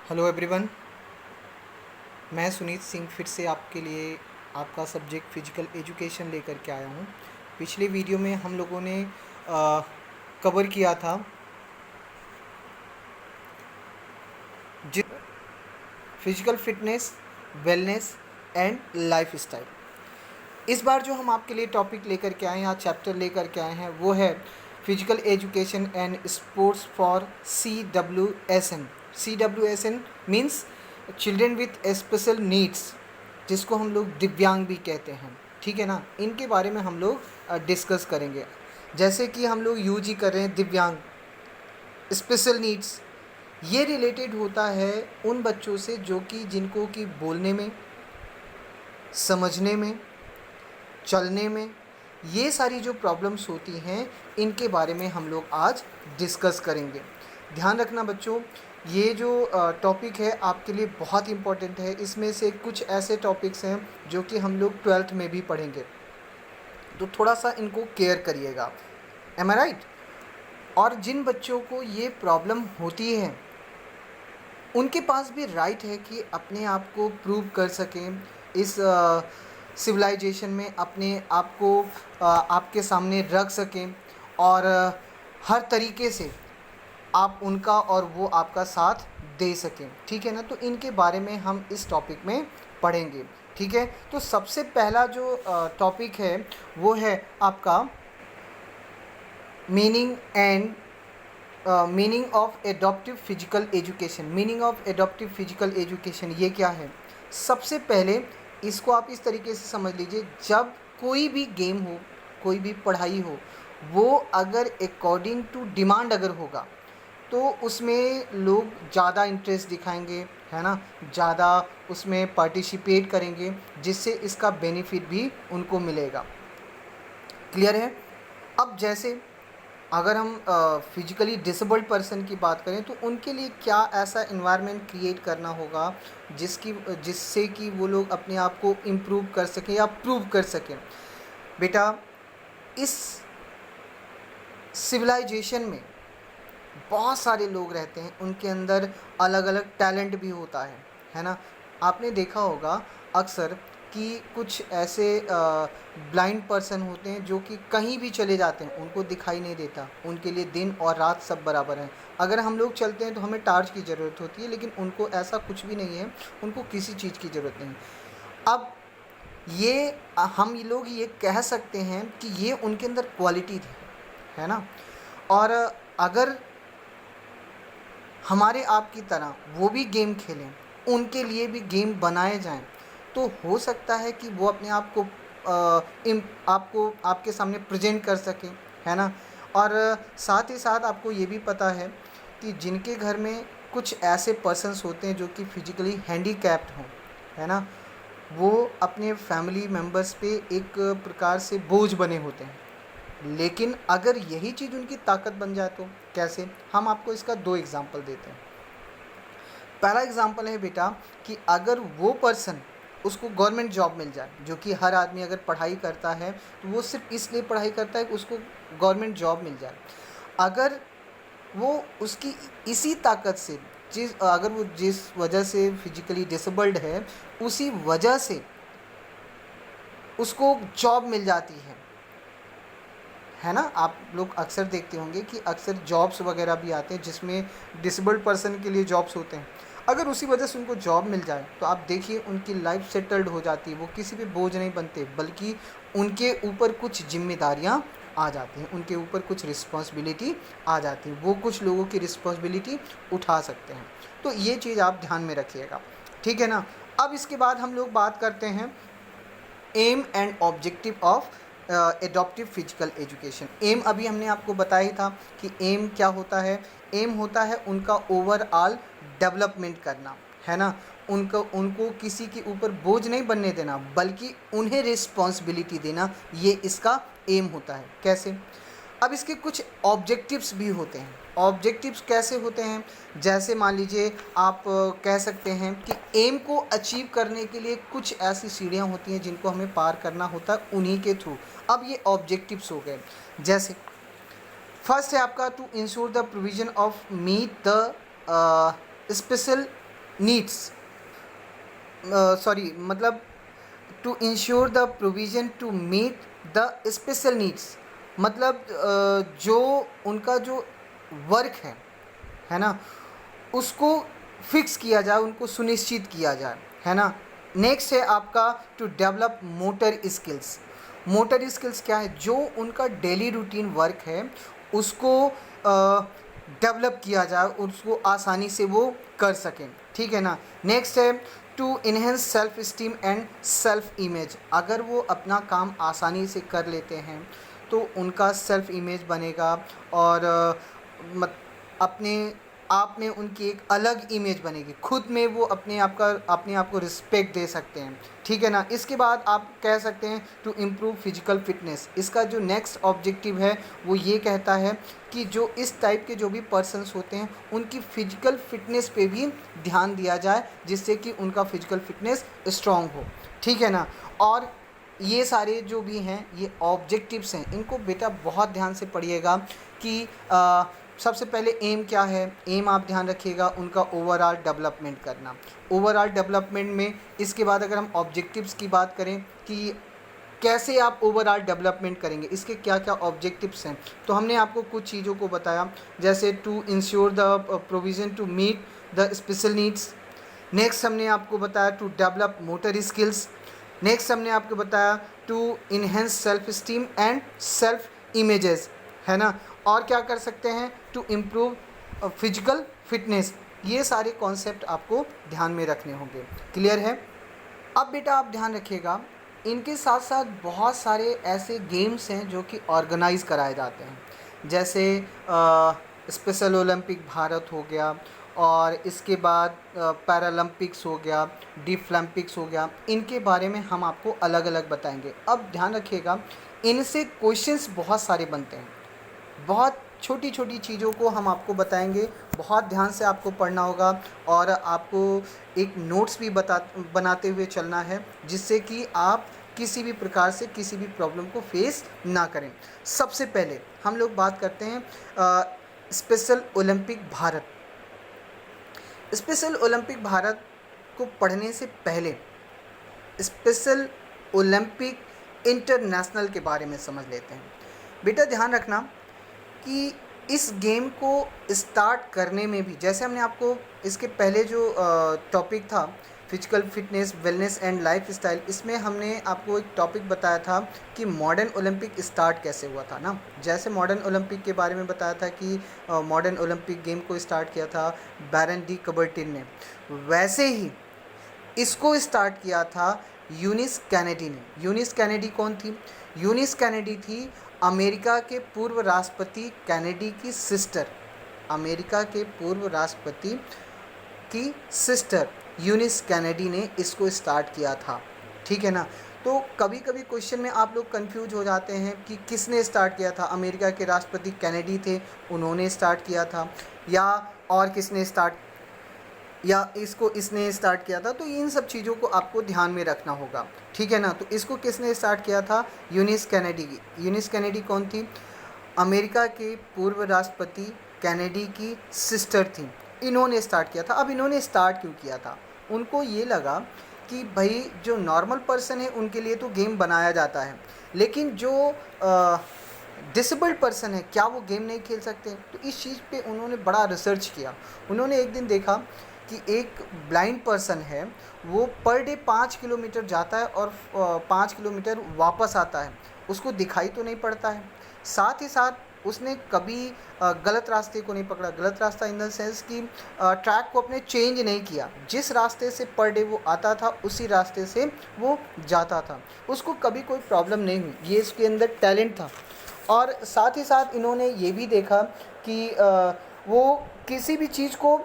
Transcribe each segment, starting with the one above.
Hello everyone. मैं सुनीत सिंह फिर से आपके लिए आपका सब्जेक्ट फिजिकल एजुकेशन लेकर के आया हूँ। पिछले वीडियो में हम लोगों ने कवर किया था जिस physical fitness, wellness and life style. इस बार जो हम आपके लिए टॉपिक लेकर के आए हैं, आज चैप्टर लेकर के आए हैं, वो है physical education and sports for CWSN। CWSN means children with special needs, जिसको हम लोग दिव्यांग भी कहते हैं। ठीक है ना, इनके बारे में हम लोग डिस्कस करेंगे। जैसे कि हम लोग यूज ही कर रहे हैं दिव्यांग, स्पेशल नीड्स, ये रिलेटेड होता है उन बच्चों से जो कि जिनको कि बोलने में, समझने में, चलने में, ये सारी जो प्रॉब्लम्स होती हैं, इनके बारे में हम लोग आज डिस्कस करेंगे। ध्यान रखना बच्चों, ये जो टॉपिक है आपके लिए बहुत इम्पोर्टेंट है। इसमें से कुछ ऐसे टॉपिक्स हैं जो कि हम लोग 12th में भी पढ़ेंगे, तो थोड़ा सा इनको केयर करिएगा। एम आई राइट? और जिन बच्चों को ये प्रॉब्लम होती है, उनके पास भी राइट है कि अपने आप को प्रूव कर सकें इस सिविलाइजेशन में, अपने आप को आपके सामने रख सकें और हर तरीके से आप उनका और वो आपका साथ दे सकें। ठीक है ना, तो इनके बारे में हम इस टॉपिक में पढ़ेंगे। ठीक है, तो सबसे पहला जो टॉपिक है वो है आपका meaning of adaptive physical education. Meaning of adaptive physical education ये क्या है? सबसे पहले इसको आप इस तरीके से समझ लीजिए, जब कोई भी गेम हो, कोई भी पढ़ाई हो, वो अगर अकॉर्डिंग टू डिमांड अगर होगा तो उसमें लोग ज़्यादा इंटरेस्ट दिखाएंगे, है ना, ज़्यादा उसमें पार्टिसिपेट करेंगे, जिससे इसका बेनिफिट भी उनको मिलेगा। क्लियर है? अब जैसे अगर हम फिजिकली डिसेबल्ड पर्सन की बात करें तो उनके लिए क्या ऐसा इन्वायरमेंट क्रिएट करना होगा जिससे कि वो लोग अपने आप को इम्प्रूव कर सकें या प्रूव कर सकें। बेटा, इस सिविलाइजेशन में बहुत सारे लोग रहते हैं, उनके अंदर अलग अलग टैलेंट भी होता है ना। आपने देखा होगा अक्सर कि कुछ ऐसे ब्लाइंड पर्सन होते हैं जो कि कहीं भी चले जाते हैं, उनको दिखाई नहीं देता, उनके लिए दिन और रात सब बराबर हैं। अगर हम लोग चलते हैं तो हमें टार्च की ज़रूरत होती है, लेकिन उनको ऐसा कुछ भी नहीं है, उनको किसी चीज़ की ज़रूरत नहीं। अब ये हम लोग ये कह सकते हैं कि ये उनके अंदर क्वालिटी थी, है ना। और अगर हमारे आप की तरह वो भी गेम खेलें, उनके लिए भी गेम बनाए जाएं, तो हो सकता है कि वो अपने आप को आपको आपके सामने प्रेजेंट कर सकें, है ना। और साथ ही साथ आपको ये भी पता है कि जिनके घर में कुछ ऐसे पर्सन्स होते हैं जो कि फिजिकली हैंडीकैप्ड हों, है ना, वो अपने फैमिली मेम्बर्स पे एक प्रकार से बोझ बने होते हैं। लेकिन अगर यही चीज़ उनकी ताकत बन जाए तो कैसे? हम आपको इसका 2 एग्जांपल देते हैं। पहला एग्जांपल है बेटा कि अगर वो पर्सन, उसको गवर्नमेंट जॉब मिल जाए, जो कि हर आदमी अगर पढ़ाई करता है तो वो सिर्फ इसलिए पढ़ाई करता है कि उसको गवर्नमेंट जॉब मिल जाए। अगर वो उसकी इसी ताकत से, अगर वो जिस वजह से फिजिकली डिसेबल्ड है, उसी वजह से उसको जॉब मिल जाती है ना। आप लोग अक्सर देखते होंगे कि अक्सर जॉब्स वगैरह भी आते हैं जिसमें डिसेबल्ड पर्सन के लिए जॉब्स होते हैं। अगर उसी वजह से उनको जॉब मिल जाए तो आप देखिए उनकी लाइफ सेटल्ड हो जाती है, वो किसी पे बोझ नहीं बनते, बल्कि उनके ऊपर कुछ जिम्मेदारियां आ जाती हैं, उनके ऊपर कुछ रिस्पॉन्सिबिलिटी आ जाती है, वो कुछ लोगों की रिस्पॉन्सिबिलिटी उठा सकते हैं। तो ये चीज़ आप ध्यान में रखिएगा, ठीक है ना। अब इसके बाद हम लोग बात करते हैं aim and objective of adaptive physical education. Aim अभी हमने आपको बताया था कि एम क्या होता है। एम होता है उनका ओवरऑल डेवलपमेंट करना, है ना। उनको किसी के ऊपर बोझ नहीं बनने देना, बल्कि उन्हें रिस्पॉन्सिबिलिटी देना, ये इसका एम होता है। कैसे? अब इसके कुछ ऑब्जेक्टिव्स भी होते हैं। ऑब्जेक्टिव्स कैसे होते हैं? जैसे मान लीजिए आप कह सकते हैं कि एम को अचीव करने के लिए कुछ ऐसी सीढ़ियाँ होती हैं जिनको हमें पार करना होता है उन्हीं के थ्रू। अब ये ऑब्जेक्टिव्स हो गए। जैसे फर्स्ट है आपका to ensure the provision of meet the special needs, sorry मतलब to ensure the provision to meet the special needs, मतलब जो उनका जो वर्क है ना, उसको फिक्स किया जाए, उनको सुनिश्चित किया जाए, है ना। नेक्स्ट है आपका to develop motor skills. Motor skills क्या है? जो उनका डेली रूटीन वर्क है उसको डेवलप किया जाए, उसको आसानी से वो कर सकें, ठीक है ना। नेक्स्ट है to enhance self esteem and self image. अगर वो अपना काम आसानी से कर लेते हैं तो उनका सेल्फ इमेज बनेगा और अपने आप में उनकी एक अलग इमेज बनेगी, खुद में वो अपने आप को रिस्पेक्ट दे सकते हैं, ठीक है ना। इसके बाद आप कह सकते हैं टू इम्प्रूव फिजिकल फिटनेस। इसका जो नेक्स्ट ऑब्जेक्टिव है वो ये कहता है कि जो इस टाइप के जो भी पर्सन्स होते हैं उनकी फ़िजिकल फिटनेस पे भी ध्यान दिया जाए, जिससे कि उनका फिजिकल फिटनेस स्ट्रॉन्ग हो, ठीक है ना। और ये सारे जो भी हैं ये ऑब्जेक्टिव्स हैं, इनको बेटा बहुत ध्यान से पढ़िएगा कि सबसे पहले एम क्या है। एम आप ध्यान रखिएगा उनका ओवरऑल डेवलपमेंट करना, ओवरऑल डेवलपमेंट में। इसके बाद अगर हम ऑब्जेक्टिव्स की बात करें कि कैसे आप ओवरऑल डेवलपमेंट करेंगे, इसके क्या क्या ऑब्जेक्टिव्स हैं, तो हमने आपको कुछ चीज़ों को बताया, जैसे to ensure the provision to meet the special needs. Next हमने आपको बताया to develop motor skills. Next हमने आपको बताया to enhance self esteem and self images, है ना। और क्या कर सकते हैं? To improve physical fitness. ये सारे कॉन्सेप्ट आपको ध्यान में रखने होंगे, क्लियर है। अब बेटा आप ध्यान रखिएगा, इनके साथ साथ बहुत सारे ऐसे गेम्स हैं जो कि ऑर्गेनाइज कराए जाते हैं, जैसे स्पेशल ओलंपिक भारत हो गया, और इसके बाद पैरालंपिक्स हो गया, डिफलंपिक्स हो गया। इनके बारे में हम आपको अलग अलग बताएंगे। अब ध्यान रखिएगा, इनसे क्वेश्चंस बहुत सारे बनते हैं, बहुत छोटी छोटी चीज़ों को हम आपको बताएंगे, बहुत ध्यान से आपको पढ़ना होगा और आपको एक नोट्स भी बनाते हुए चलना है, जिससे कि आप किसी भी प्रकार से किसी भी प्रॉब्लम को फेस ना करें। सबसे पहले हम लोग बात करते हैं special Olympic Bharat. Special Olympic Bharat को पढ़ने से पहले स्पेशल ओलंपिक इंटरनेशनल के बारे में समझ लेते हैं। बेटा ध्यान रखना कि इस गेम को स्टार्ट करने में भी, जैसे हमने आपको इसके पहले जो टॉपिक था physical fitness, wellness and life style, इसमें हमने आपको एक टॉपिक बताया था कि मॉडर्न ओलंपिक स्टार्ट कैसे हुआ था ना। जैसे मॉडर्न ओलंपिक के बारे में बताया था कि मॉडर्न ओलंपिक गेम को स्टार्ट किया था बैरन डी कबर्टिन ने, वैसे ही इसको स्टार्ट किया था यूनिस कैनेडी ने। यूनिस कैनेडी कौन थी? यूनिस कैनेडी थी अमेरिका के पूर्व राष्ट्रपति कैनेडी की सिस्टर। अमेरिका के पूर्व राष्ट्रपति की सिस्टर यूनिस कैनेडी ने इसको स्टार्ट किया था, ठीक है ना। तो कभी कभी क्वेश्चन में आप लोग कंफ्यूज हो जाते हैं कि किसने स्टार्ट किया था। अमेरिका के राष्ट्रपति कैनेडी थे, उन्होंने स्टार्ट किया था, या और किसने स्टार्ट, या इसने स्टार्ट किया था। तो इन सब चीज़ों को आपको ध्यान में रखना होगा, ठीक है ना। तो इसको किसने स्टार्ट किया था? यूनिस कैनेडी की। यूनिस कैनेडी कौन थी? अमेरिका के पूर्व राष्ट्रपति कैनेडी की सिस्टर थी, इन्होंने स्टार्ट किया था। अब इन्होंने स्टार्ट क्यों किया था? उनको ये लगा कि भाई जो नॉर्मल पर्सन है उनके लिए तो गेम बनाया जाता है, लेकिन जो डिसेबल्ड पर्सन है क्या वो गेम नहीं खेल सकते? तो इस चीज़ पे उन्होंने बड़ा रिसर्च किया। उन्होंने एक दिन देखा कि एक ब्लाइंड पर्सन है, वो पर डे 5 किलोमीटर जाता है और 5 किलोमीटर वापस आता है, उसको दिखाई तो नहीं पड़ता है। साथ ही साथ उसने कभी गलत रास्ते को नहीं पकड़ा। गलत रास्ता इन द सेंस कि ट्रैक को अपने चेंज नहीं किया, जिस रास्ते से पर डे वो आता था उसी रास्ते से वो जाता था, उसको कभी कोई प्रॉब्लम नहीं हुई। ये इसके अंदर टैलेंट था। और साथ ही साथ इन्होंने ये भी देखा कि वो किसी भी चीज़ को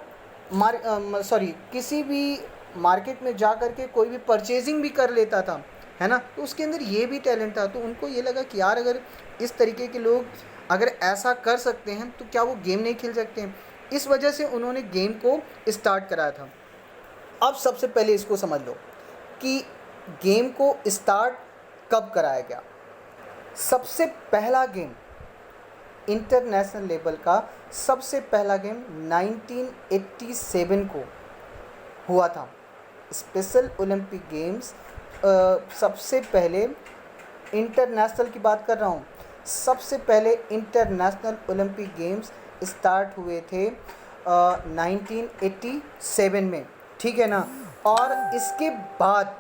किसी भी मार्केट में जा कर के कोई भी परचेजिंग भी कर लेता था, है ना। तो उसके अंदर ये भी टैलेंट था। तो उनको ये लगा कि यार अगर इस तरीके के लोग अगर ऐसा कर सकते हैं तो क्या वो गेम नहीं खेल सकते हैं? इस वजह से उन्होंने गेम को स्टार्ट कराया था। अब सबसे पहले इसको समझ लो कि गेम को स्टार्ट कब कराया गया। सबसे पहला गेम इंटरनेशनल लेवल का सबसे पहला गेम 1987 को हुआ था। स्पेशल ओलंपिक गेम्स सबसे पहले, इंटरनेशनल की बात कर रहा हूँ, सबसे पहले इंटरनेशनल ओलंपिक गेम्स स्टार्ट हुए थे 1987 में, ठीक है ना। और इसके बाद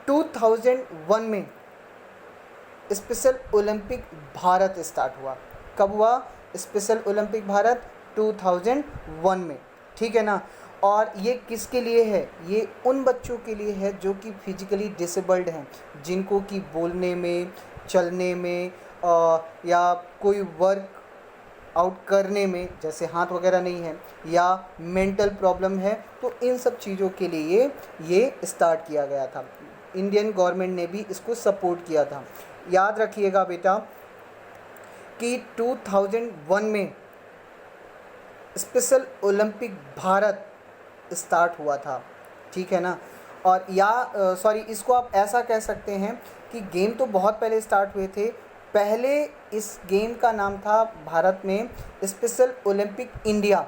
2001 में स्पेशल ओलंपिक भारत स्टार्ट हुआ। कब हुआ स्पेशल ओलंपिक भारत? 2001 में, ठीक है ना। और ये किसके लिए है? ये उन बच्चों के लिए है जो कि फिजिकली डिसेबल्ड हैं, जिनको कि बोलने में, चलने में या कोई वर्क आउट करने में, जैसे हाथ वगैरह नहीं है, या मेंटल प्रॉब्लम है, तो इन सब चीज़ों के लिए ये स्टार्ट किया गया था। इंडियन गवर्नमेंट ने भी इसको सपोर्ट किया था। याद रखिएगा बेटा कि 2001 में स्पेशल ओलंपिक भारत स्टार्ट हुआ था, ठीक है ना। और सॉरी, इसको आप ऐसा कह सकते हैं कि गेम तो बहुत पहले स्टार्ट हुए थे। पहले इस गेम का नाम था भारत में special Olympic India.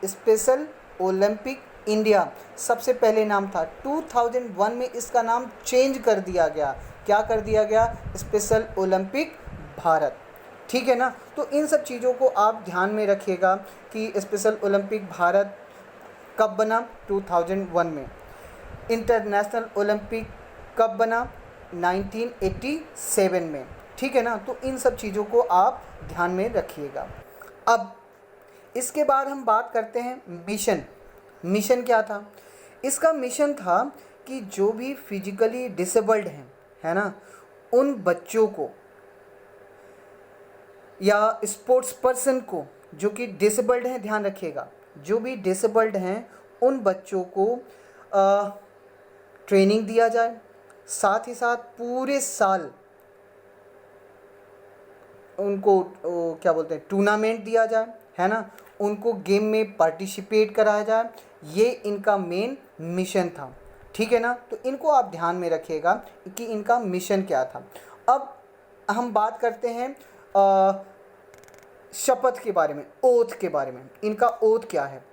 Special Olympic India सबसे पहले नाम था। 2001 में इसका नाम चेंज कर दिया गया। क्या कर दिया गया? स्पेशल ओलंपिक भारत, ठीक है ना। तो इन सब चीज़ों को आप ध्यान में रखिएगा कि स्पेशल ओलंपिक भारत कब बना? 2001 में। इंटरनेशनल ओलंपिक कब बना? 1987 में, ठीक है ना। तो इन सब चीज़ों को आप ध्यान में रखिएगा। अब इसके बाद हम बात करते हैं मिशन। मिशन क्या था? इसका मिशन था कि जो भी फिजिकली डिसेबल्ड हैं, है ना, उन बच्चों को या स्पोर्ट्स पर्सन को जो कि डिसेबल्ड हैं, ध्यान रखिएगा, जो भी डिसेबल्ड हैं उन बच्चों को ट्रेनिंग दिया जाए। साथ ही साथ पूरे साल उनको क्या बोलते हैं, टूर्नामेंट दिया जाए, है ना, उनको गेम में पार्टिसिपेट कराया जाए। ये इनका मेन मिशन था, ठीक है ना। तो इनको आप ध्यान में रखिएगा कि इनका मिशन क्या था। अब हम बात करते हैं शपथ के बारे में, ओथ के बारे में। इनका ओथ क्या है?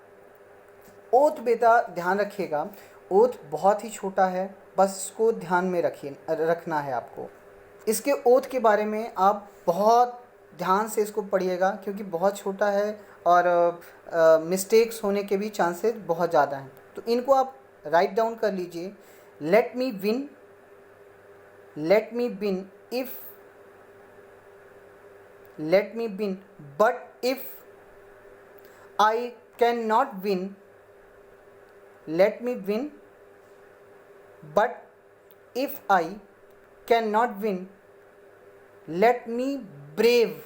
ओथ बेटा ध्यान रखिएगा, ओथ बहुत ही छोटा है, बस इसको ध्यान में रखना है आपको। इसके ओथ के बारे में आप बहुत ध्यान से इसको पढ़िएगा, क्योंकि बहुत छोटा है और मिस्टेक्स होने के भी चांसेस बहुत ज़्यादा हैं। तो इनको आप राइट डाउन कर लीजिए। Let me win, let me win if, let me win, but if I cannot win, let me win, but if I cannot win, let me brave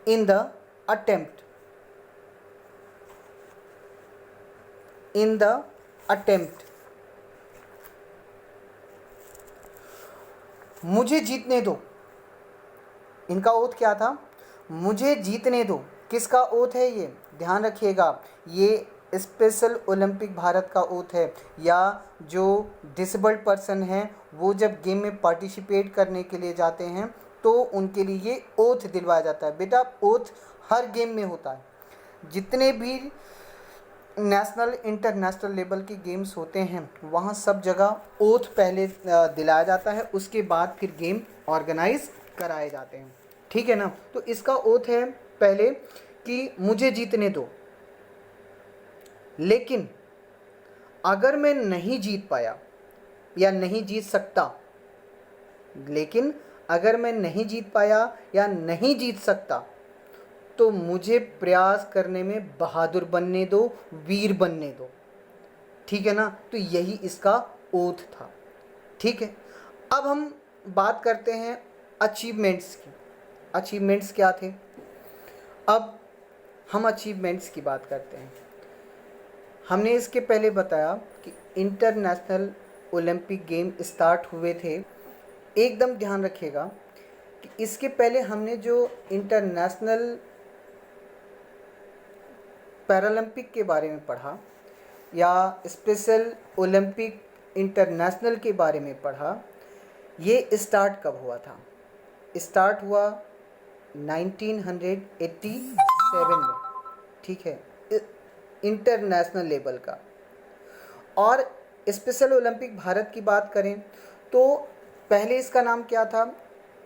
in the attempt, in the attempt। मुझे जीतने दो, इनका oath क्या था? मुझे जीतने दो। किसका ओथ है ये? ध्यान रखिएगा, ये स्पेशल ओलंपिक भारत का ओथ है। या जो डिसेबल्ड पर्सन हैं वो जब गेम में पार्टिसिपेट करने के लिए जाते हैं तो उनके लिए ये ओथ दिलवाया जाता है। बेटा ओथ हर गेम में होता है, जितने भी नेशनल इंटरनेशनल लेवल के गेम्स होते हैं वहाँ सब जगह ओथ पहले दिलाया जाता है, उसके बाद फिर गेम ऑर्गेनाइज कराए जाते हैं, ठीक है ना। तो इसका ओथ है पहले कि मुझे जीतने दो, लेकिन अगर मैं नहीं जीत पाया या नहीं जीत सकता, लेकिन अगर मैं नहीं जीत पाया या नहीं जीत सकता तो मुझे प्रयास करने में बहादुर बनने दो, वीर बनने दो, ठीक है ना। तो यही इसका ओथ था, ठीक है। अब हम बात करते हैं अचीवमेंट्स की। अचीवमेंट्स क्या थे? अब हम अचीवमेंट्स की बात करते हैं। हमने इसके पहले बताया कि इंटरनेशनल ओलंपिक गेम स्टार्ट हुए थे। एकदम ध्यान रखिएगा कि इसके पहले हमने जो इंटरनेशनल पैरालंपिक के बारे में पढ़ा या स्पेशल ओलंपिक इंटरनेशनल के बारे में पढ़ा, ये स्टार्ट कब हुआ था? स्टार्ट हुआ 1987 में, ठीक है। इंटरनेशनल लेवल का। और स्पेशल ओलंपिक भारत की बात करें तो पहले इसका नाम क्या था,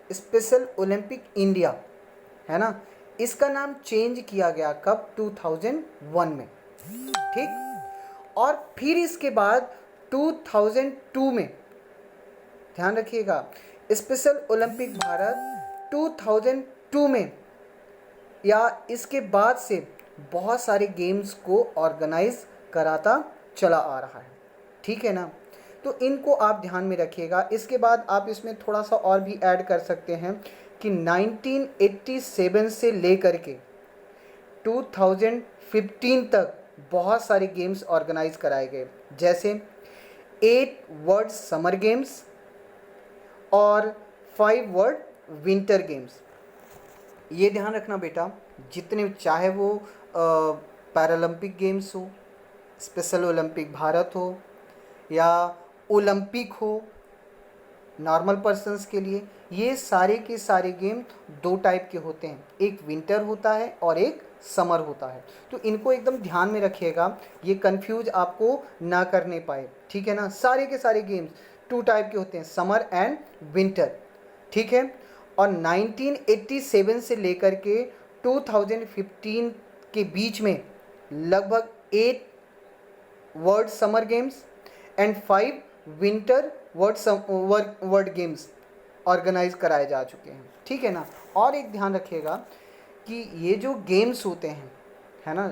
स्पेशल ओलंपिक इंडिया, है ना। इसका नाम चेंज किया गया कब, 2001 में, ठीक। और फिर इसके बाद 2002 में, ध्यान रखिएगा, स्पेशल ओलंपिक भारत 2002 में या इसके बाद से बहुत सारे गेम्स को ऑर्गेनाइज कराता चला आ रहा है, ठीक है ना। तो इनको आप ध्यान में रखिएगा। इसके बाद आप इसमें थोड़ा सा और भी ऐड कर सकते हैं कि 1987 से लेकर के 2015 तक बहुत सारे गेम्स ऑर्गेनाइज कराए गए, जैसे 8 वर्ल्ड समर गेम्स और 5 वर्ल्ड विंटर गेम्स। ये ध्यान रखना बेटा, जितने चाहे वो पैरालंपिक गेम्स हो, स्पेशल ओलंपिक भारत हो या ओलंपिक हो नॉर्मल पर्सन्स के लिए, ये सारे के सारे गेम दो टाइप के होते हैं, एक विंटर होता है और एक समर होता है। तो इनको एकदम ध्यान में रखिएगा, ये कंफ्यूज आपको ना करने पाए, ठीक है ना। सारे के सारे गेम्स 2 टाइप के होते हैं, समर एंड विंटर, ठीक है। और 1987 से लेकर के 2015 के बीच में लगभग 8 world summer games and 5 winter world games organise कराए जा चुके हैं, ठीक है ना। और एक ध्यान रखिएगा कि ये जो गेम्स होते हैं, है ना,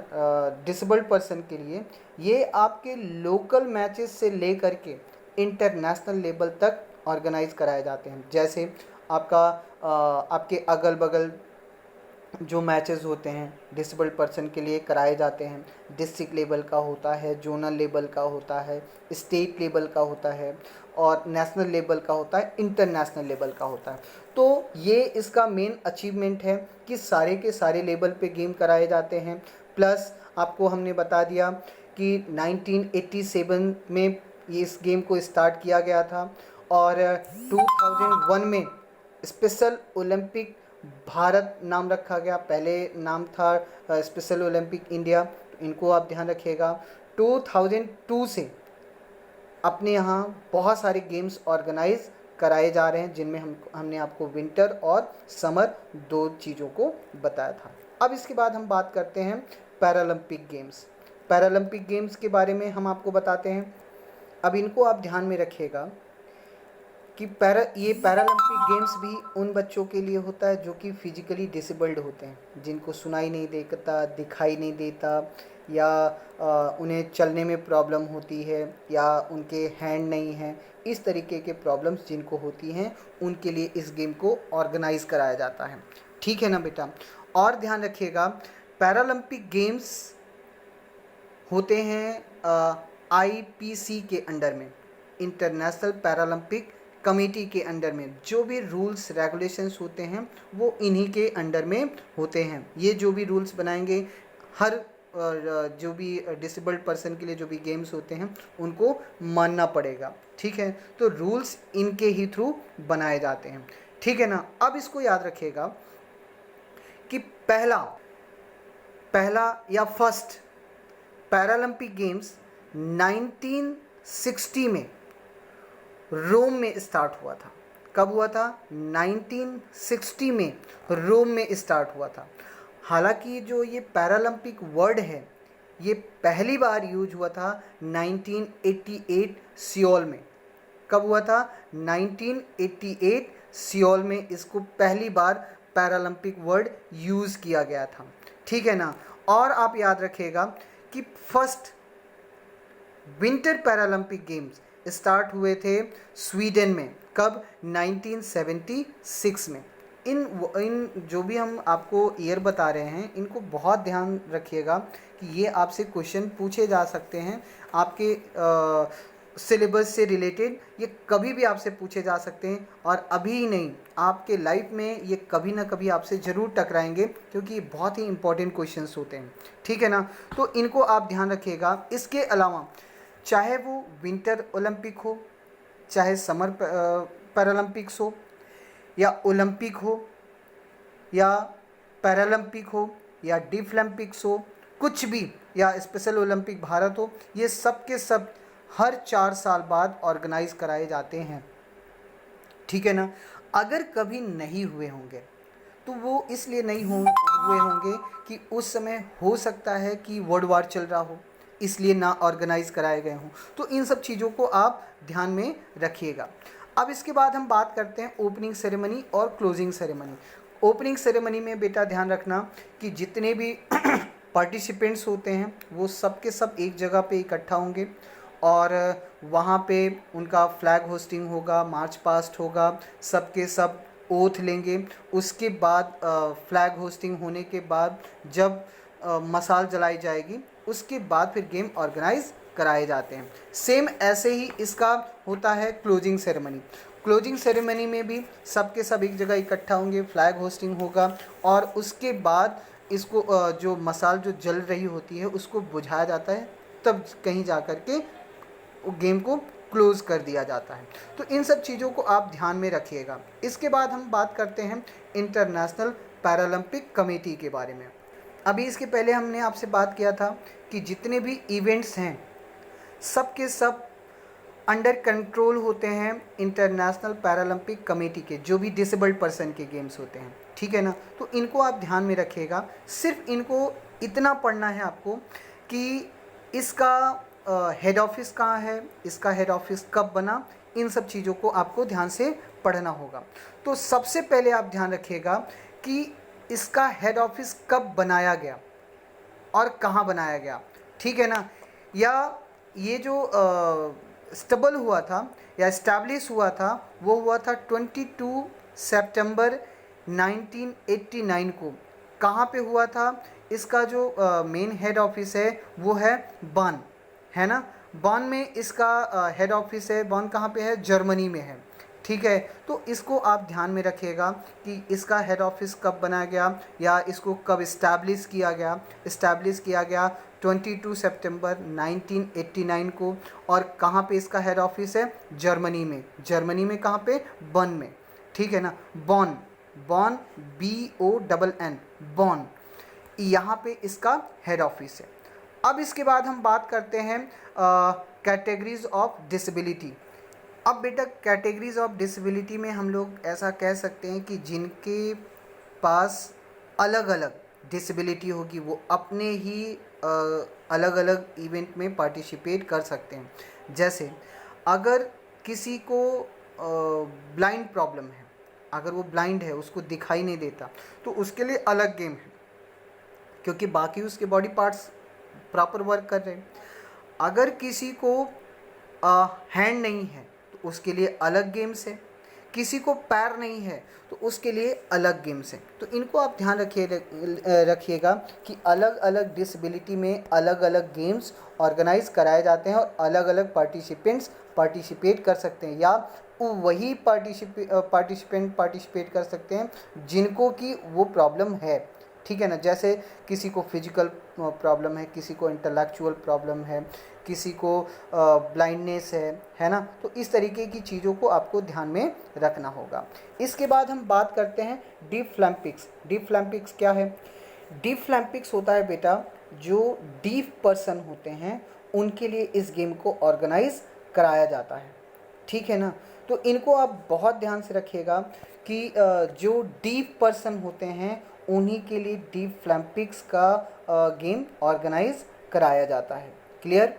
डिसेबल्ड पर्सन के लिए, ये आपके लोकल मैचेस से लेकर के इंटरनेशनल लेवल तक ऑर्गेनाइज कराए जाते हैं। जैसे आपके अगल बगल जो मैचेस होते हैं डिसेबल्ड पर्सन के लिए कराए जाते हैं, डिस्ट्रिक्ट लेवल का होता है, जोनल लेवल का होता है, स्टेट लेवल का होता है और नेशनल लेवल का होता है, इंटरनेशनल लेवल का होता है। तो ये इसका मेन अचीवमेंट है कि सारे के सारे लेवल पे गेम कराए जाते हैं। प्लस आपको हमने बता दिया कि 1987 में ये इस गेम को स्टार्ट किया गया था और 2001 में स्पेशल ओलंपिक भारत नाम रखा गया, पहले नाम था स्पेशल ओलंपिक इंडिया। तो इनको आप ध्यान रखिएगा। 2002 से अपने यहाँ बहुत सारे गेम्स ऑर्गेनाइज कराए जा रहे हैं, जिनमें हमने आपको विंटर और समर 2 चीज़ों को बताया था। अब इसके बाद हम बात करते हैं पैरालंपिक गेम्स। पैरालंपिक गेम्स के बारे में हम आपको बताते हैं। अब इनको आप ध्यान में रखिएगा कि ये पैरालंपिक गेम्स भी उन बच्चों के लिए होता है जो कि फिजिकली डिसेबल्ड होते हैं, जिनको सुनाई नहीं देता, दिखाई नहीं देता, या उन्हें चलने में प्रॉब्लम होती है, या उनके हैंड नहीं हैं, इस तरीके के प्रॉब्लम्स जिनको होती हैं उनके लिए इस गेम को ऑर्गेनाइज कराया जाता है, ठीक है ना बेटा। और ध्यान रखिएगा, पैरालंपिक गेम्स होते हैं IPC के अंडर में, इंटरनेशनल पैरालंपिक कमेटी के अंडर में। जो भी रूल्स रेगुलेशंस होते हैं वो इन्हीं के अंडर में होते हैं। ये जो भी रूल्स बनाएंगे, हर जो भी डिसेबल्ड पर्सन के लिए जो भी गेम्स होते हैं उनको मानना पड़ेगा, ठीक है। तो रूल्स इनके ही थ्रू बनाए जाते हैं, ठीक है ना। अब इसको याद रखिएगा कि पहला या फर्स्ट पैरालंपिक गेम्स 1960 में रोम में स्टार्ट हुआ था। कब हुआ था? 1960 में रोम में स्टार्ट हुआ था। हालांकि जो ये पैरालंपिक वर्ड है ये पहली बार यूज हुआ था 1988 सियोल में। कब हुआ था? 1988 सियोल में इसको पहली बार पैरालंपिक वर्ड यूज़ किया गया था, ठीक है ना। और आप याद रखिएगा कि first winter Paralympic games start हुए थे स्वीडन में। कब? 1976 में। इन जो भी हम आपको ईयर बता रहे हैं इनको बहुत ध्यान रखिएगा कि ये आपसे क्वेश्चन पूछे जा सकते हैं आपके सिलेबस से रिलेटेड। ये कभी भी आपसे पूछे जा सकते हैं और अभी ही नहीं, आपके लाइफ में ये कभी ना कभी आपसे ज़रूर टकराएंगे, क्योंकि ये बहुत ही इंपॉर्टेंट क्वेश्चंस होते हैं, ठीक है ना। तो इनको आप ध्यान रखिएगा। इसके अलावा चाहे वो विंटर ओलंपिक हो, चाहे समर पैरालंपिक्स हो, या ओलंपिक हो, या पैरालंपिक हो, या डिफलंपिक्स हो, कुछ भी, या स्पेशल ओलंपिक भारत हो, ये सब के सब हर 4 साल बाद ऑर्गेनाइज कराए जाते हैं। ठीक है ना। अगर कभी नहीं हुए होंगे तो वो इसलिए नहीं हुए होंगे कि उस समय हो सकता है कि वर्ल्ड वार चल रहा हो, इसलिए ना ऑर्गेनाइज कराए गए हों। तो इन सब चीज़ों को आप ध्यान में रखिएगा। अब इसके बाद हम बात करते हैं ओपनिंग सेरेमनी और क्लोजिंग सेरेमनी। ओपनिंग सेरेमनी में बेटा ध्यान रखना कि जितने भी पार्टिसिपेंट्स होते हैं वो सब के सब एक जगह पे इकट्ठा होंगे और वहाँ पे उनका फ्लैग होस्टिंग होगा, मार्च पास्ट होगा, सब के सब ओथ लेंगे। उसके बाद फ्लैग होस्टिंग होने के बाद जब मसाल जलाई जाएगी उसके बाद फिर गेम ऑर्गेनाइज कराए जाते हैं। सेम ऐसे ही इसका होता है क्लोजिंग सेरेमनी। क्लोजिंग सेरेमनी में भी सब के सब एक जगह इकट्ठा होंगे, फ्लैग होस्टिंग होगा और उसके बाद इसको जो मसाल जो जल रही होती है उसको बुझाया जाता है, तब कहीं जा कर के गेम को क्लोज कर दिया जाता है। तो इन सब चीज़ों को आप ध्यान में रखिएगा। इसके बाद हम बात करते हैं इंटरनेशनल पैरालंपिक कमेटी के बारे में। अभी इसके पहले हमने आपसे बात किया था कि जितने भी इवेंट्स हैं सब के सब अंडर कंट्रोल होते हैं इंटरनेशनल पैरालंपिक कमेटी के, जो भी डिसेबल्ड पर्सन के गेम्स होते हैं। ठीक है ना। तो इनको आप ध्यान में रखिएगा। सिर्फ इनको इतना पढ़ना है आपको कि इसका हेड ऑफिस कहाँ है, इसका हेड ऑफिस कब बना, इन सब चीज़ों को आपको ध्यान से पढ़ना होगा। तो सबसे पहले आप ध्यान रखिएगा कि इसका हेड ऑफिस कब बनाया गया और कहाँ बनाया गया। ठीक है ना। या ये जो स्टेबल हुआ था या इस्टेब्लिश हुआ था वो हुआ था 22 सितंबर 1989 को। कहाँ पे हुआ था? इसका जो मेन हेड ऑफिस है वो है बर्न, है ना। बर्न में इसका हेड ऑफिस है। बर्न कहाँ पे है? जर्मनी में है। ठीक है। तो इसको आप ध्यान में रखिएगा कि इसका हेड ऑफिस कब बनाया गया या इसको कब इस्टेब्लिश किया गया। इस्टेब्लिश किया गया 22 सितंबर 1989 को। और कहाँ पे इसका हेड ऑफिस है? जर्मनी में। जर्मनी में कहाँ पे? बर्न में। ठीक है ना। बॉन, बॉन BONN, बॉन, यहाँ पे इसका हेड ऑफिस है। अब इसके बाद हम बात करते हैं कैटेगरीज ऑफ डिसेबिलिटी। अब बेटा कैटेगरीज ऑफ डिसेबिलिटी में हम लोग ऐसा कह सकते हैं कि जिनके पास अलग अलग डिसेबिलिटी होगी वो अपने ही अलग अलग इवेंट में पार्टिसिपेट कर सकते हैं। जैसे अगर किसी को ब्लाइंड प्रॉब्लम है, अगर वो ब्लाइंड है, उसको दिखाई नहीं देता, तो उसके लिए अलग गेम है क्योंकि बाकी उसके बॉडी पार्ट्स प्रॉपर वर्क कर रहे हैं। अगर किसी को हैंड नहीं है तो उसके लिए अलग गेम्स है। किसी को पैर नहीं है तो उसके लिए अलग गेम्स हैं। तो इनको आप ध्यान रखिएगा कि अलग अलग डिसेबिलिटी में अलग अलग गेम्स ऑर्गेनाइज कराए जाते हैं और अलग अलग पार्टिसिपेंट्स पार्टिसिपेट कर सकते हैं, या वही पार्टिसिपेंट पार्टिसिपेट कर सकते हैं जिनको कि वो प्रॉब्लम है। ठीक है ना। जैसे किसी को फिजिकल प्रॉब्लम है, किसी को इंटेलेक्चुअल प्रॉब्लम है, किसी को ब्लाइंडनेस है ना। तो इस तरीके की चीज़ों को आपको ध्यान में रखना होगा। इसके बाद हम बात करते हैं डीफलिम्पिक्स। डीफलिम्पिक्स क्या है? डीफलिम्पिक्स होता है बेटा जो डीफ पर्सन होते हैं उनके लिए इस गेम को ऑर्गेनाइज कराया जाता है। ठीक है ना। तो इनको आप बहुत ध्यान से रखिएगा कि जो डीफ पर्सन होते हैं उन्हीं के लिए डीफलिम्पिक्स का गेम ऑर्गेनाइज कराया जाता है। क्लियर?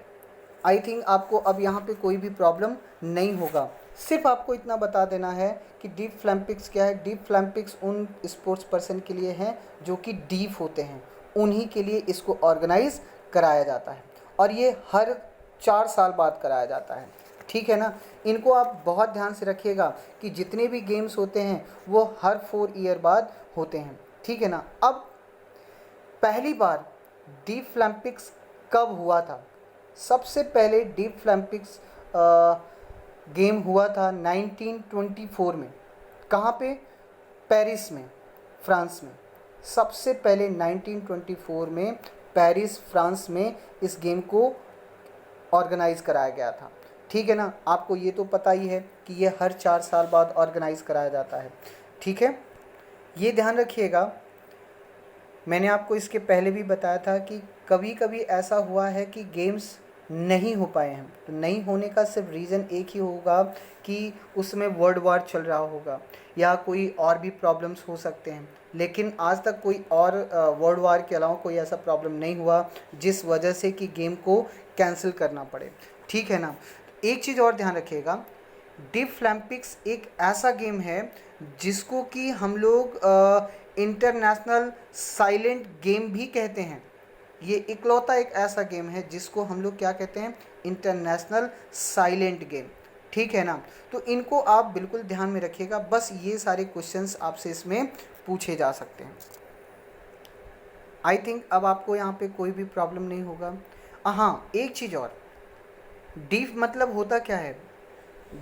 आई थिंक आपको अब यहाँ पे कोई भी प्रॉब्लम नहीं होगा। सिर्फ आपको इतना बता देना है कि डीफलिम्पिक्स क्या है। डीफलिम्पिक्स उन स्पोर्ट्स पर्सन के लिए हैं जो कि डीफ होते हैं, उन्हीं के लिए इसको ऑर्गेनाइज कराया जाता है और ये हर 4 साल बाद कराया जाता है। ठीक है ना। इनको आप बहुत ध्यान से रखिएगा कि जितने भी गेम्स होते हैं वो हर 4 ईयर बाद होते हैं। ठीक है ना। अब पहली बार डीफलिम्पिक्स कब हुआ था? सबसे पहले डीफलिम्पिक्स गेम हुआ था 1924 में। कहाँ पे? पेरिस में, फ्रांस में। सबसे पहले 1924 में पेरिस, फ्रांस में इस गेम को ऑर्गेनाइज कराया गया था। ठीक है ना। आपको ये तो पता ही है कि ये हर 4 साल बाद ऑर्गेनाइज कराया जाता है। ठीक है। ये ध्यान रखिएगा मैंने आपको इसके पहले भी बताया था कि कभी कभी ऐसा हुआ है कि गेम्स नहीं हो पाए हैं, तो नहीं होने का सिर्फ रीज़न एक ही होगा कि उसमें वर्ल्ड वार चल रहा होगा या कोई और भी प्रॉब्लम्स हो सकते हैं, लेकिन आज तक कोई और वर्ल्ड वार के अलावा कोई ऐसा प्रॉब्लम नहीं हुआ जिस वजह से कि गेम को कैंसिल करना पड़े, ठीक है ना। एक चीज़ और ध्यान रखिएगा, डिप फ्लैम्पिक्स एक ऐसा गेम है जिसको कि हम लोग इंटरनेशनल साइलेंट गेम भी कहते हैं। ये इकलौता एक ऐसा गेम है जिसको हम लोग क्या कहते हैं, इंटरनेशनल साइलेंट गेम, ठीक है ना। तो इनको आप बिल्कुल ध्यान में रखिएगा, बस ये सारे क्वेश्चंस आपसे इसमें पूछे जा सकते हैं। आई थिंक अब आपको यहाँ पे कोई भी प्रॉब्लम नहीं होगा। हाँ, एक चीज़ और, डीफ मतलब होता क्या है,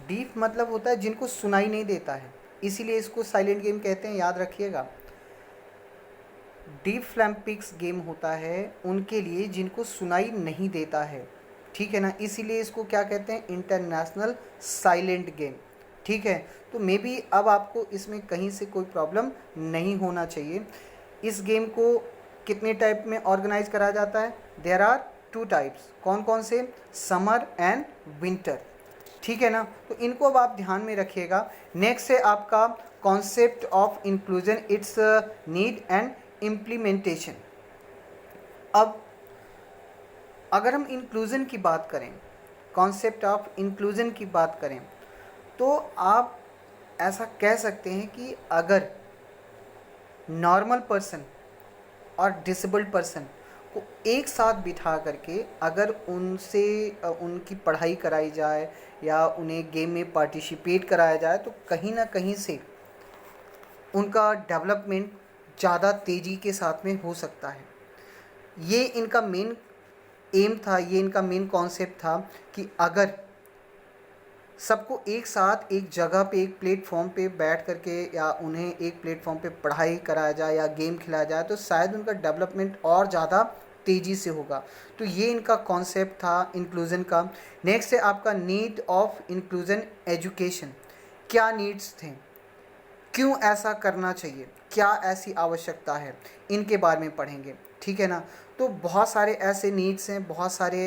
डीफ मतलब होता है जिनको सुनाई नहीं देता है, इसीलिए इसको साइलेंट गेम कहते हैं, याद रखिएगा। डीप फ्लैम्पिक्स गेम होता है उनके लिए जिनको सुनाई नहीं देता है, ठीक है ना, इसीलिए इसको क्या कहते हैं, इंटरनेशनल साइलेंट गेम, ठीक है। तो मे बी अब आपको इसमें कहीं से कोई प्रॉब्लम नहीं होना चाहिए। इस गेम को कितने टाइप में ऑर्गेनाइज करा जाता है, देयर आर 2 टाइप्स, कौन कौन से, समर एंड विंटर, ठीक है ना। तो इनको अब आप ध्यान में रखिएगा। नेक्स्ट है आपका concept of inclusion, it's need and implementation. अब अगर हम इंक्लूजन की बात करें, कॉन्सेप्ट ऑफ इंक्लूजन की बात करें, तो आप ऐसा कह सकते हैं कि अगर नॉर्मल पर्सन और डिसेबल्ड पर्सन को एक साथ बिठा करके अगर उनसे उनकी पढ़ाई कराई जाए या उन्हें गेम में पार्टिसिपेट कराया जाए, तो कहीं ना कहीं से उनका डेवलपमेंट ज़्यादा तेज़ी के साथ में हो सकता है। ये इनका मेन एम था, ये इनका मेन कॉन्सेप्ट था कि अगर सबको एक साथ एक जगह पे एक प्लेटफॉर्म पे बैठ करके या उन्हें एक प्लेटफॉर्म पे पढ़ाई कराया जाए या गेम खिलाया जाए, तो शायद उनका डेवलपमेंट और ज़्यादा तेज़ी से होगा। तो ये इनका कॉन्सेप्ट था इंक्लूज़न का। नेक्स्ट है आपका नीड ऑफ इंक्लूज़न एजुकेशन, क्या नीड्स थे, क्यों ऐसा करना चाहिए, क्या ऐसी आवश्यकता है, इनके बारे में पढ़ेंगे, ठीक है ना। तो बहुत सारे ऐसे नीड्स हैं, बहुत सारे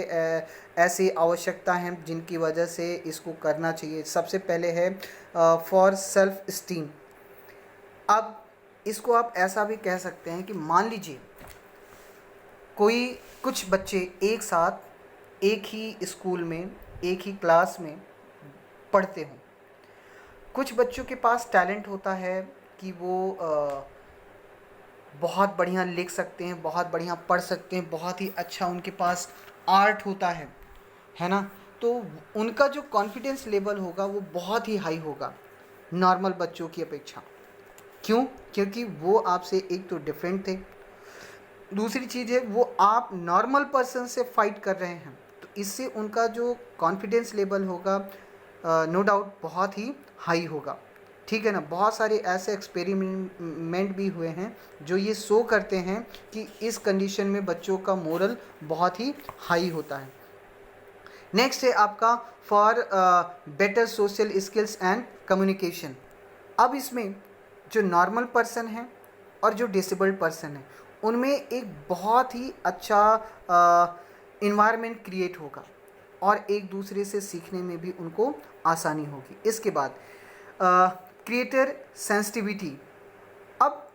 ऐसी आवश्यकता हैं जिनकी वजह से इसको करना चाहिए। सबसे पहले है फॉर सेल्फ इस्टीम। अब इसको आप ऐसा भी कह सकते हैं कि मान लीजिए कोई कुछ बच्चे एक साथ एक ही स्कूल में एक ही क्लास में पढ़ते हों। कुछ बच्चों के पास टैलेंट होता है कि वो बहुत बढ़िया लिख सकते हैं, बहुत बढ़िया पढ़ सकते हैं, बहुत ही अच्छा उनके पास आर्ट होता है ना। तो उनका जो कॉन्फिडेंस लेवल होगा वो बहुत ही हाई होगा नॉर्मल बच्चों की अपेक्षा। क्यों? क्योंकि वो आपसे एक तो डिफरेंट थे, दूसरी चीज़ है वो आप नॉर्मल पर्सन से फाइट कर रहे हैं, तो इससे उनका जो कॉन्फिडेंस लेवल होगा नो डाउट बहुत ही हाई होगा, ठीक है ना। बहुत सारे ऐसे एक्सपेरिमेंट भी हुए हैं जो ये शो करते हैं कि इस कंडीशन में बच्चों का मोरल बहुत ही हाई होता है। नेक्स्ट है आपका for better social skills and communication. अब इसमें जो नॉर्मल पर्सन है और जो डिसेबल्ड पर्सन है उनमें एक बहुत ही अच्छा इन्वायरमेंट क्रिएट होगा और एक दूसरे से सीखने में भी उनको आसानी होगी। इसके बाद क्रिएटर सेंसिटिविटी। अब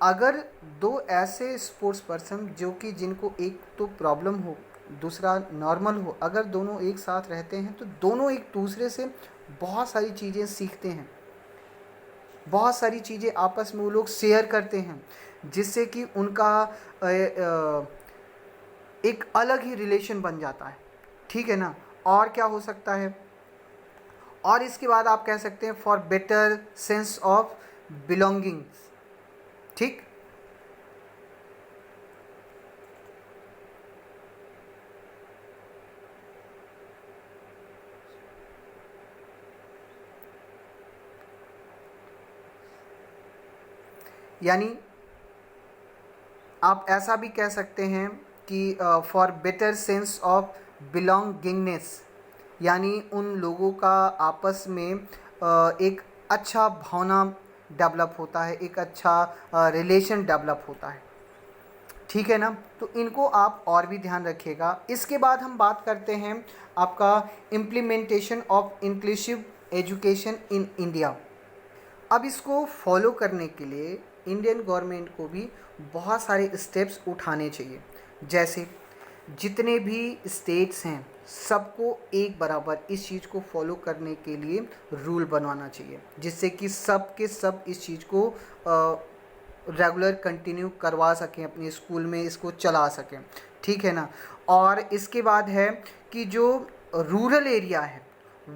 अगर दो ऐसे स्पोर्ट्स पर्सन जो कि जिनको एक तो प्रॉब्लम हो दूसरा नॉर्मल हो, अगर दोनों एक साथ रहते हैं तो दोनों एक दूसरे से बहुत सारी चीज़ें सीखते हैं, बहुत सारी चीज़ें आपस में वो लोग शेयर करते हैं, जिससे कि उनका एक अलग ही रिलेशन बन जाता है, ठीक है ना। और क्या हो सकता है, और इसके बाद आप कह सकते हैं for better sense of belonging, ठीक। यानी आप ऐसा भी कह सकते हैं कि for better sense of belongingness, यानी उन लोगों का आपस में एक अच्छा भावना डेवलप होता है, एक अच्छा रिलेशन डेवलप होता है, ठीक है ना। तो इनको आप और भी ध्यान रखिएगा। इसके बाद हम बात करते हैं आपका implementation of inclusive education in India. अब इसको फॉलो करने के लिए इंडियन गवर्नमेंट को भी बहुत सारे स्टेप्स उठाने चाहिए। जैसे जितने भी स्टेट्स हैं सबको एक बराबर इस चीज़ को फॉलो करने के लिए रूल बनवाना चाहिए, जिससे कि सब के सब इस चीज़ को रेगुलर कंटिन्यू करवा सकें, अपने स्कूल में इसको चला सकें। ठीक है ना। और इसके बाद है कि जो रूरल एरिया है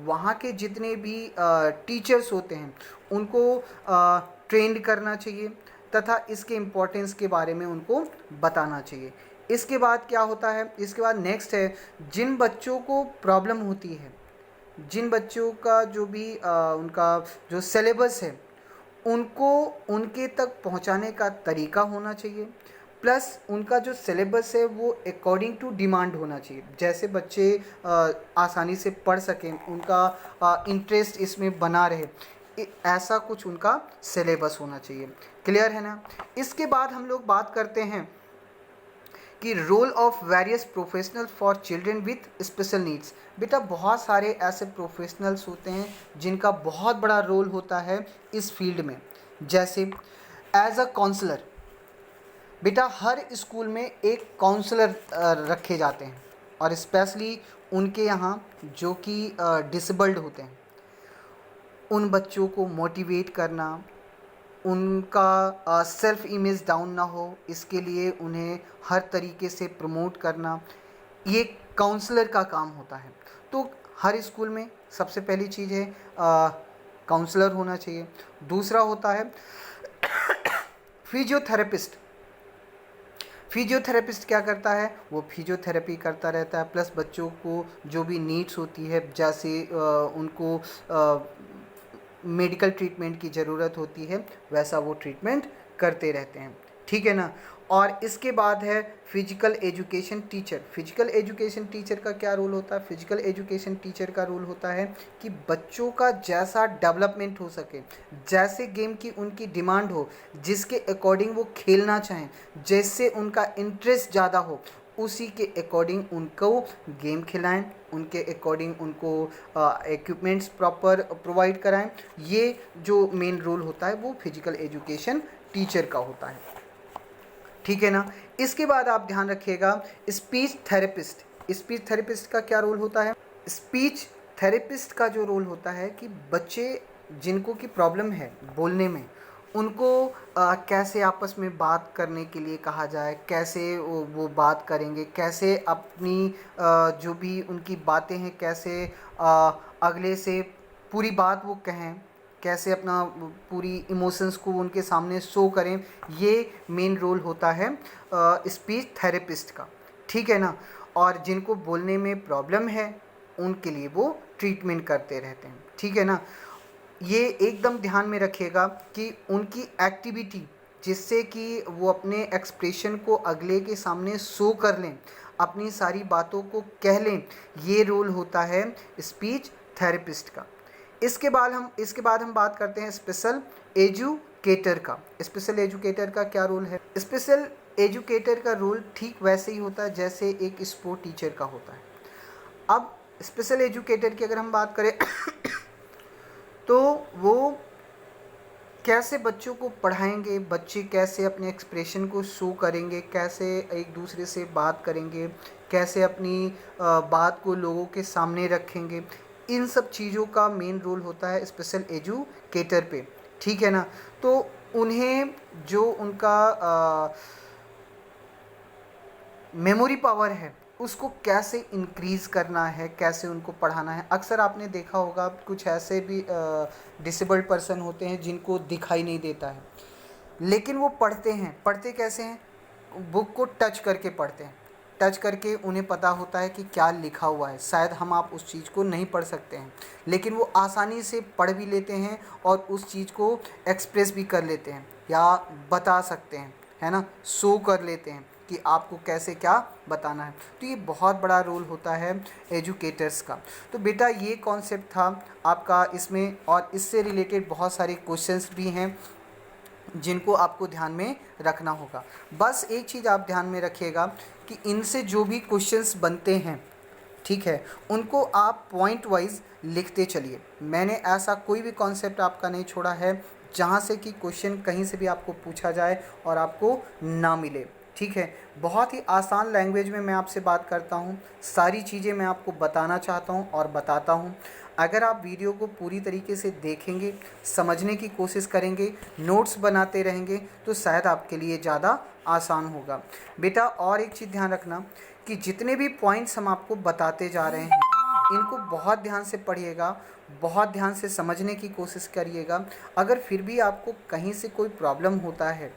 वहाँ के जितने भी टीचर्स होते हैं उनको ट्रेंड करना चाहिए तथा इसके इम्पोर्टेंस के बारे में उनको बताना चाहिए। इसके बाद क्या होता है, इसके बाद नेक्स्ट है जिन बच्चों को प्रॉब्लम होती है, जिन बच्चों का जो भी उनका जो सिलेबस है उनको उनके तक पहुंचाने का तरीका होना चाहिए। प्लस उनका जो सिलेबस है वो अकॉर्डिंग टू डिमांड होना चाहिए, जैसे बच्चे आसानी से पढ़ सकें, उनका इंटरेस्ट इसमें बना रहे, ऐसा कुछ उनका सिलेबस होना चाहिए। क्लियर है ना। इसके बाद हम लोग बात करते हैं कि role of various professional for children with special needs. बेटा बहुत सारे ऐसे प्रोफेशनल्स होते हैं जिनका बहुत बड़ा रोल होता है इस फील्ड में। जैसे एज अ काउंसलर, बेटा हर स्कूल में एक काउंसलर रखे जाते हैं और स्पेशली उनके यहाँ जो कि डिसेबल्ड होते हैं, उन बच्चों को मोटिवेट करना, उनका सेल्फ इमेज डाउन ना हो इसके लिए उन्हें हर तरीके से प्रमोट करना, ये काउंसलर का काम होता है। तो हर स्कूल में सबसे पहली चीज़ है काउंसलर होना चाहिए। दूसरा होता है फिजियोथेरेपिस्ट। फिजियोथेरेपिस्ट क्या करता है, वो फिजियोथेरेपी करता रहता है, प्लस बच्चों को जो भी नीड्स होती है, जैसे उनको मेडिकल ट्रीटमेंट की ज़रूरत होती है वैसा वो ट्रीटमेंट करते रहते हैं। ठीक है ना। और इसके बाद है physical education teacher. Physical education teacher का क्या रोल होता है, फिजिकल एजुकेशन टीचर का रोल होता है कि बच्चों का जैसा डेवलपमेंट हो सके, जैसे गेम की उनकी डिमांड हो, जिसके अकॉर्डिंग वो खेलना चाहें, जैसे उनका इंटरेस्ट ज़्यादा हो, उसी के अकॉर्डिंग उनको गेम खिलाएं, उनके अकॉर्डिंग उनको इक्विपमेंट्स प्रॉपर प्रोवाइड कराएं। ये जो मेन रोल होता है वो फिजिकल एजुकेशन टीचर का होता है। ठीक है ना। इसके बाद आप ध्यान रखिएगा स्पीच थेरेपिस्ट। स्पीच थेरेपिस्ट का क्या रोल होता है, स्पीच थेरेपिस्ट का जो रोल होता है कि बच्चे जिनको की प्रॉब्लम है बोलने में, उनको कैसे आपस में बात करने के लिए कहा जाए, कैसे वो बात करेंगे, कैसे अपनी जो भी उनकी बातें हैं कैसे अगले से पूरी बात वो कहें, कैसे अपना पूरी इमोशंस को उनके सामने शो करें, ये मेन रोल होता है स्पीच थेरेपिस्ट का। ठीक है ना। और जिनको बोलने में प्रॉब्लम है उनके लिए वो ट्रीटमेंट करते रहते हैं। ठीक है ना। ये एकदम ध्यान में रखिएगा कि उनकी एक्टिविटी जिससे कि वो अपने एक्सप्रेशन को अगले के सामने शो कर लें, अपनी सारी बातों को कह लें, ये रोल होता है स्पीच थेरेपिस्ट का। इसके बाद हम बात करते हैं स्पेशल एजुकेटर का। स्पेशल एजुकेटर का क्या रोल है, स्पेशल एजुकेटर का रोल ठीक वैसे ही होता है जैसे एक स्पोर्ट टीचर का होता है। अब स्पेशल एजुकेटर की अगर हम बात करें तो वो कैसे बच्चों को पढ़ाएंगे, बच्चे कैसे अपने एक्सप्रेशन को शो करेंगे, कैसे एक दूसरे से बात करेंगे, कैसे अपनी बात को लोगों के सामने रखेंगे, इन सब चीज़ों का मेन रोल होता है स्पेशल एजुकेटर पे। ठीक है ना। तो उन्हें जो उनका मेमोरी पावर है उसको कैसे इंक्रीज़ करना है, कैसे उनको पढ़ाना है। अक्सर आपने देखा होगा कुछ ऐसे भी डिसेबल्ड पर्सन होते हैं जिनको दिखाई नहीं देता है, लेकिन वो पढ़ते हैं। पढ़ते कैसे हैं, बुक को टच करके पढ़ते हैं, टच करके उन्हें पता होता है कि क्या लिखा हुआ है। शायद हम आप उस चीज़ को नहीं पढ़ सकते हैं, लेकिन वो आसानी से पढ़ भी लेते हैं और उस चीज़ को एक्सप्रेस भी कर लेते हैं या बता सकते हैं, है ना, शो कर लेते हैं कि आपको कैसे क्या बताना है। तो ये बहुत बड़ा रोल होता है एजुकेटर्स का। तो बेटा ये कॉन्सेप्ट था आपका इसमें, और इससे रिलेटेड बहुत सारे क्वेश्चंस भी हैं जिनको आपको ध्यान में रखना होगा। बस एक चीज़ आप ध्यान में रखिएगा कि इनसे जो भी क्वेश्चंस बनते हैं, ठीक है, उनको आप पॉइंट वाइज लिखते चलिए। मैंने ऐसा कोई भी कॉन्सेप्ट आपका नहीं छोड़ा है जहाँ से कि क्वेश्चन कहीं से भी आपको पूछा जाए और आपको ना मिले, ठीक है। बहुत ही आसान लैंग्वेज में मैं आपसे बात करता हूँ, सारी चीज़ें मैं आपको बताना चाहता हूँ और बताता हूँ। अगर आप वीडियो को पूरी तरीके से देखेंगे, समझने की कोशिश करेंगे, नोट्स बनाते रहेंगे, तो शायद आपके लिए ज़्यादा आसान होगा। बेटा और एक चीज़ ध्यान रखना कि जितने भी पॉइंट्स हम आपको बताते जा रहे हैं, इनको बहुत ध्यान से पढ़िएगा, बहुत ध्यान से समझने की कोशिश करिएगा। अगर फिर भी आपको कहीं से कोई प्रॉब्लम होता है,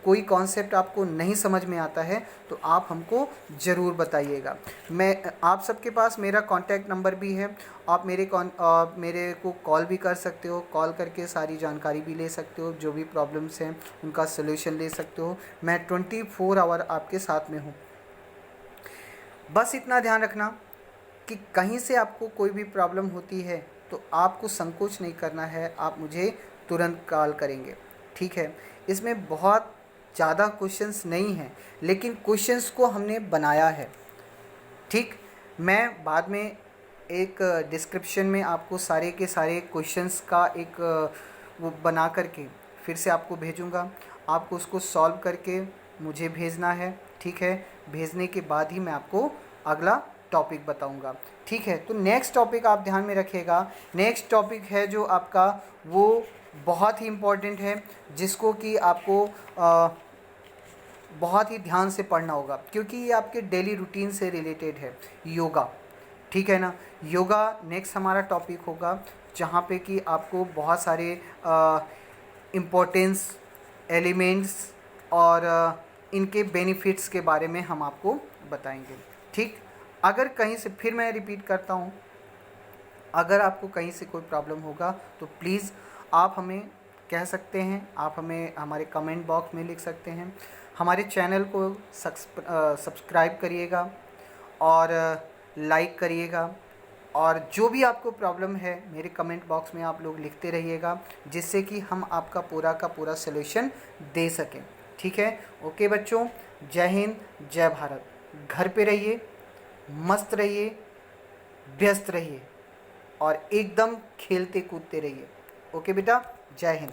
कोई कॉन्सेप्ट आपको नहीं समझ में आता है, तो आप हमको ज़रूर बताइएगा। मैं आप सबके पास मेरा कॉन्टैक्ट नंबर भी है, आप मेरे को कॉल भी कर सकते हो, कॉल करके सारी जानकारी भी ले सकते हो, जो भी प्रॉब्लम्स हैं उनका सलूशन ले सकते हो। मैं 24 आवर आपके साथ में हूँ। बस इतना ध्यान रखना कि कहीं से आपको कोई भी प्रॉब्लम होती है तो आपको संकोच नहीं करना है, आप मुझे तुरंत कॉल करेंगे, ठीक है। इसमें बहुत ज़्यादा क्वेश्चंस नहीं हैं, लेकिन क्वेश्चंस को हमने बनाया है, ठीक। मैं बाद में एक डिस्क्रिप्शन में आपको सारे के सारे क्वेश्चंस का एक वो बना करके फिर से आपको भेजूँगा। आपको उसको सॉल्व करके मुझे भेजना है, ठीक है। भेजने के बाद ही मैं आपको अगला टॉपिक बताऊंगा, ठीक है। तो नेक्स्ट टॉपिक आप ध्यान में रखिएगा। नेक्स्ट टॉपिक है जो आपका, वो बहुत ही इम्पोर्टेंट है, जिसको कि आपको बहुत ही ध्यान से पढ़ना होगा, क्योंकि ये आपके डेली रूटीन से रिलेटेड है, योगा, ठीक है ना। योगा नेक्स्ट हमारा टॉपिक होगा, जहाँ पे कि आपको बहुत सारे इम्पोर्टेंस एलिमेंट्स और इनके बेनिफिट्स के बारे में हम आपको बताएंगे, ठीक। अगर कहीं से, फिर मैं रिपीट करता हूँ, अगर आपको कहीं से कोई प्रॉब्लम होगा तो प्लीज़ आप हमें कह सकते हैं, आप हमें हमारे कमेंट बॉक्स में लिख सकते हैं। हमारे चैनल को सब्सक्राइब करिएगा और लाइक करिएगा, और जो भी आपको प्रॉब्लम है मेरे कमेंट बॉक्स में आप लोग लिखते रहिएगा, जिससे कि हम आपका पूरा का पूरा सलूशन दे सकें, ठीक है। ओके बच्चों, जय हिंद, जय भारत। घर पे रहिए, मस्त रहिए, व्यस्त रहिए और एकदम खेलते कूदते रहिए। ओके बेटा, जय हिंद।